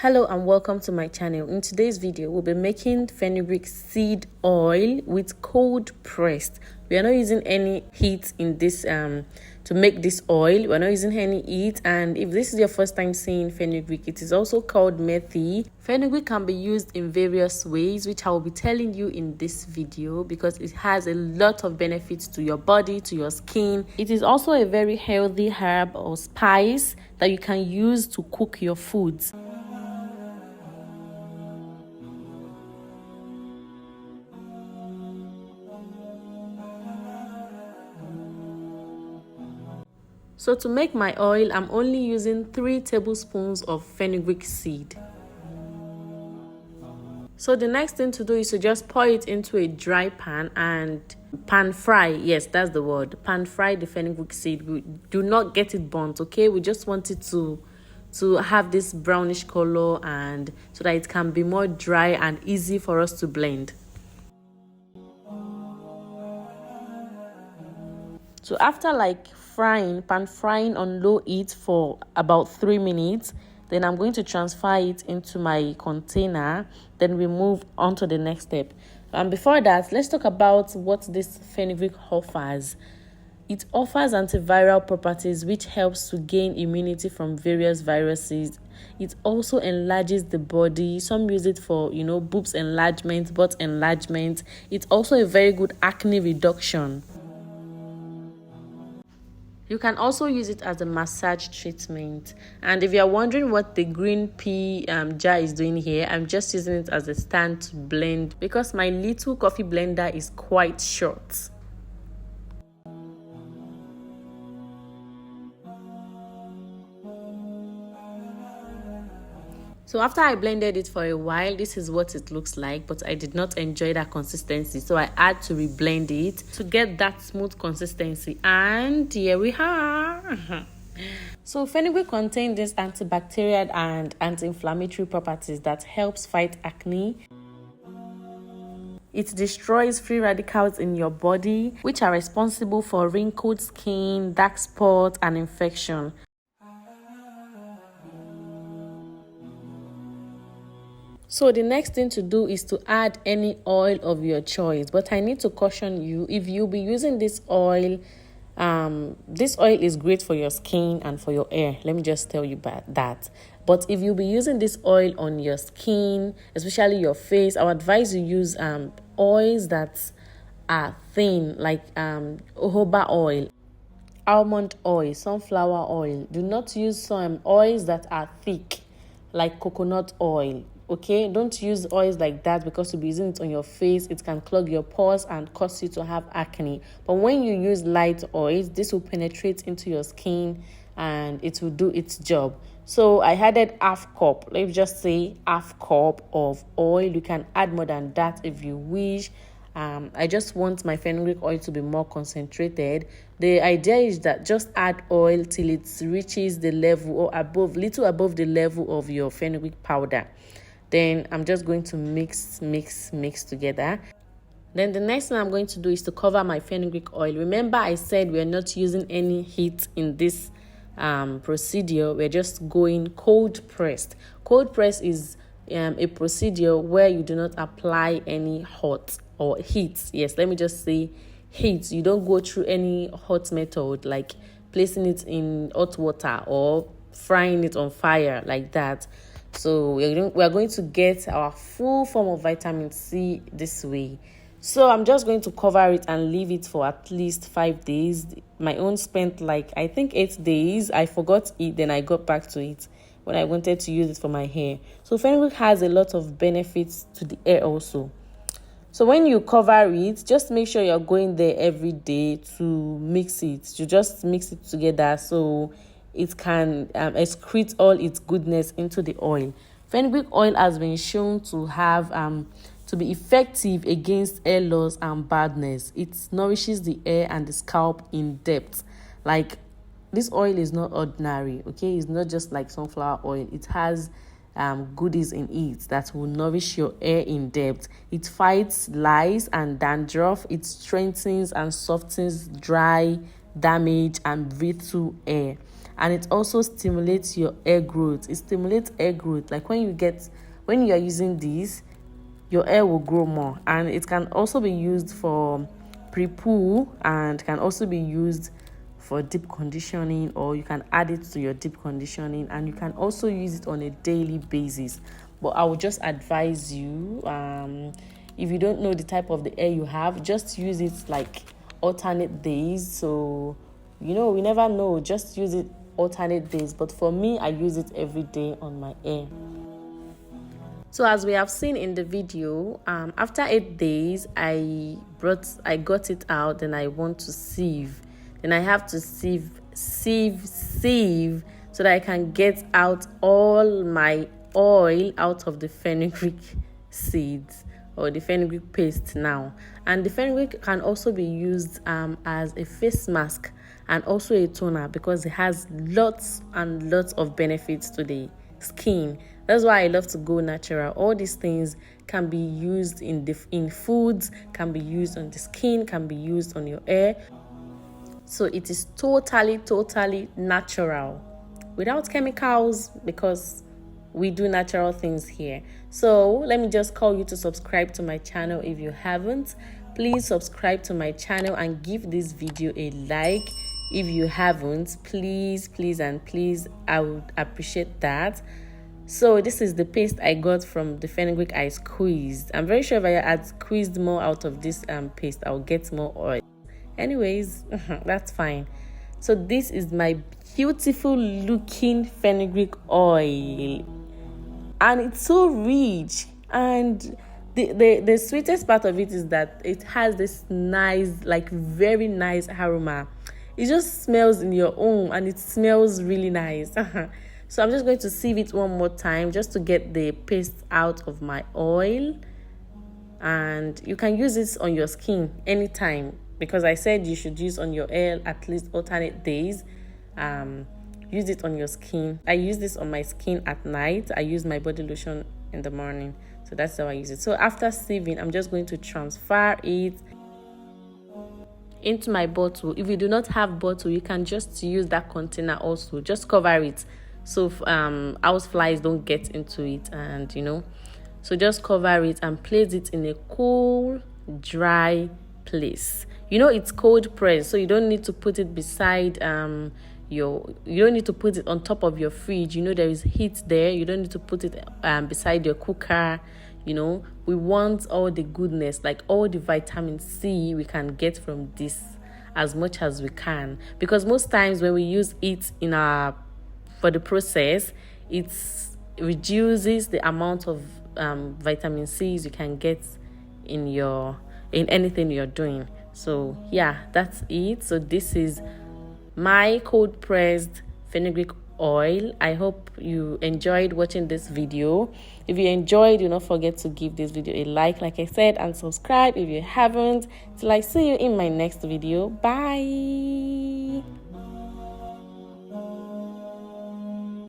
Hello and welcome to my channel. In today's video, we'll be making fenugreek seed oil with cold pressed. We are not using any heat in this to make this oil. We're not using any heat, and if this is your first time seeing fenugreek, it is also called methi. Fenugreek can be used in various ways, which I will be telling you in this video because it has a lot of benefits to your body, to your skin. It is also a very healthy herb or spice that you can use to cook your foods. So to make my oil, I'm only using 3 tablespoons of fenugreek seed. So the next thing to do is to just pour it into a dry pan and pan fry. Yes, that's the word. Pan fry the fenugreek seed. We do not get it burnt, okay? We just want it to have this brownish color, and so that it can be more dry and easy for us to blend. So after pan frying on low heat for about 3 minutes, then I'm going to transfer it into my container. Then we move on to the next step. And before that, let's talk about what this fenugreek offers. It offers antiviral properties, which helps to gain immunity from various viruses. It also enlarges the body. Some use it for, boobs enlargement, butt enlargement. It's also a very good acne reduction. You can also use it as a massage treatment. And if you're wondering what the green pea jar is doing here, I'm just using it as a stand to blend because my little coffee blender is quite short. So after I blended it for a while, this is what it looks like, but I did not enjoy that consistency, so I had to reblend it to get that smooth consistency, and here we are. So fenugreek contains these antibacterial and anti-inflammatory properties that helps fight acne. It destroys free radicals in your body, which are responsible for wrinkled skin, dark spots, and infection. So the next thing to do is to add any oil of your choice. But I need to caution you, if you'll be using this oil is great for your skin and for your hair. Let me just tell you about that. But if you'll be using this oil on your skin, especially your face, I would advise you use oils that are thin, like jojoba oil, almond oil, sunflower oil. Do not use some oils that are thick, like coconut oil. Okay, don't use oils like that because you'll be using it on your face. It can clog your pores and cause you to have acne. But when you use light oils, this will penetrate into your skin and it will do its job. So I added half cup. Let's just say half cup of oil. You can add more than that if you wish. I just want my fenugreek oil to be more concentrated. The idea is that just add oil till it reaches the level or little above the level of your fenugreek powder. Then I'm just going to mix together. Then the next thing I'm going to do is to cover my fenugreek oil. Remember, I said we're not using any heat in this procedure. We're just going cold pressed. Cold press is a procedure where you do not apply any hot or heat. Yes, let me just say heat. You don't go through any hot method like placing it in hot water or frying it on fire like that. So we are going to get our full form of vitamin C this way. So I'm just going to cover it and leave it for at least 5 days. My own spent I think 8 days. I forgot it, then I got back to it when I wanted to use it for my hair. So fenugreek has a lot of benefits to the hair also. So when you cover it, just make sure you're going there every day to mix it. You just mix it together so it can excrete all its goodness into the oil. Fenugreek oil has been shown to have to be effective against hair loss and baldness. It nourishes the hair and the scalp in depth. This oil is not ordinary, okay? It's not just like sunflower oil. It has goodies in it that will nourish your hair in depth. It fights lice and dandruff. It strengthens and softens dry damage and breathe through air. And it also stimulates your hair growth. It stimulates hair growth. Like when you are using this, your hair will grow more. And it can also be used for pre-poo, and can also be used for deep conditioning, or you can add it to your deep conditioning, and you can also use it on a daily basis. But I would just advise you, if you don't know the type of the hair you have, just use it like alternate days. So we never know, just use it alternate days. But for me, I use it every day on my hair. So as we have seen in the video, after 8 days, I got it out, and I want to sieve. Then I have to sieve so that I can get out all my oil out of the fenugreek seeds, or the fenugreek paste now. And the fenugreek can also be used as a face mask and also a toner, because it has lots and lots of benefits to the skin. That's why I love to go natural. All these things can be used in foods, can be used on the skin, can be used on your hair. So it is totally natural, without chemicals, because we do natural things here. So let me just call you to subscribe to my channel if you haven't. Please subscribe to my channel and give this video a like if you haven't. Please, I would appreciate that. So this is the paste I got from the fenugreek I squeezed. I'm very sure if I had squeezed more out of this paste, I'll get more oil. Anyways, that's fine. So this is my beautiful looking fenugreek oil, and it's so rich. And the sweetest part of it is that it has this nice, like very nice aroma. It just smells in your home, and it smells really nice. So I'm just going to sieve it one more time just to get the paste out of my oil. And you can use this on your skin anytime, because I said you should use on your hair at least alternate days. Use it on your skin. I use this on my skin at night. I use my body lotion in the morning. So that's how I use it. So after sieving, I'm just going to transfer it into my bottle. If you do not have bottle, you can just use that container also. Just cover it so house flies don't get into it, and so just cover it and place it in a cool, dry place. It's cold pressed, so you don't need to put it beside you don't need to put it on top of your fridge. There is heat there. You don't need to put it beside your cooker. We want all the goodness, like all the vitamin C we can get from this as much as we can, because most times when we use it for the process, it reduces the amount of vitamin C's you can get in anything you're doing. So yeah, that's it. So this is my cold pressed fenugreek oil. I hope you enjoyed watching this video. If you enjoyed, do not forget to give this video a like I said, and subscribe if you haven't. Till I see you in my next video. Bye.